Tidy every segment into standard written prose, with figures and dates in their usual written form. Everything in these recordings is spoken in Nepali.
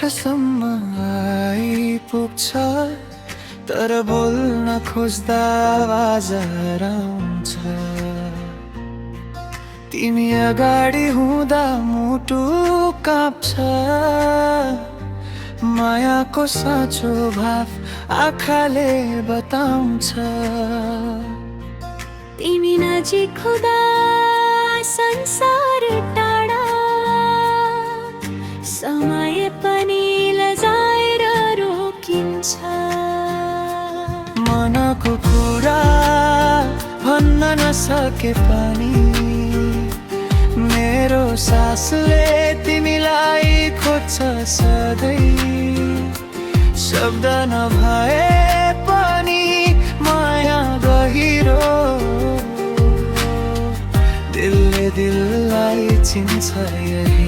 ओठसम्म आइपुग्छ, तर बोल्न खोज्दा आवाज हराउँछ। तिमी अगाडि हुँदा मुटु काँप्छ, मायाको साँचो भाव आँखाले बताउँछ। तिमी नजिक हुँदा संसार टाढा, समय पनि लजाएर रोकिन्छ। मनको कुरा भन्न नसके पनि मेरो सासले तिमीलाई खोज्छ सधैँ। शब्द नभए पनि माया गहिरो, दिलले दिललाई चिन्छ यही।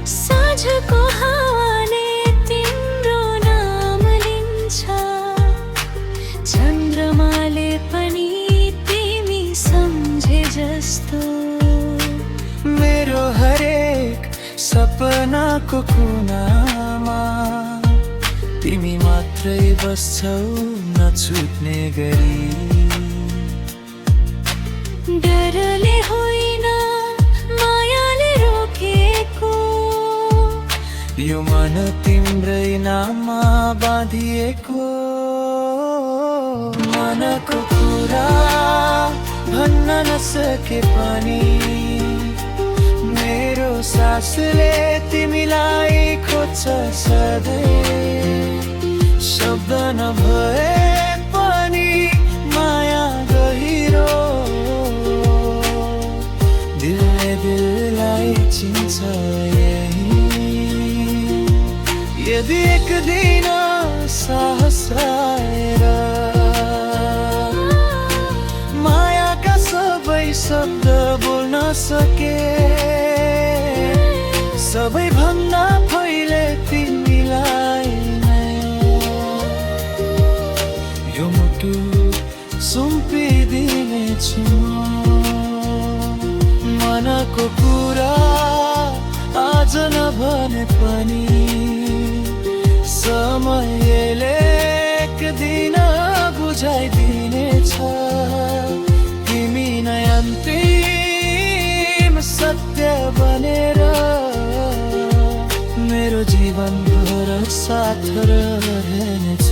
साँझको हावाले तिम्रो नाम लिन्छ, चन्द्रमाले पनि तिमी सम्झे जस्तो। मेरो हरेक सपनाको कुनामा तिमी मात्रै बस्छौ, नछुट्ने गरी। डरले होइन मायाले रोकेको, यो मन तिम्रै नाममा बाँधिएको। मनको कुरा भन्न नसके पनि मेरो सासले तिमीलाई खोज्छ सधैँ। शब्द नभए पनि माया गहिरो, दिलले दिललाई चिन्छ यही। यदि एक दिन साहस आएर मायाका सबै शब्द बोल्न सके, सबैभन्दा पहिले तिमीलाई नै यो मुटु सुम्पिदिनेछु। मनको कुरा आज नभने पनि समयले एक दिन बुझाइदिनेछ। तिमी नै अन्तिम सत्य बनेर मेरो जीवन भर साथ रहनेछ।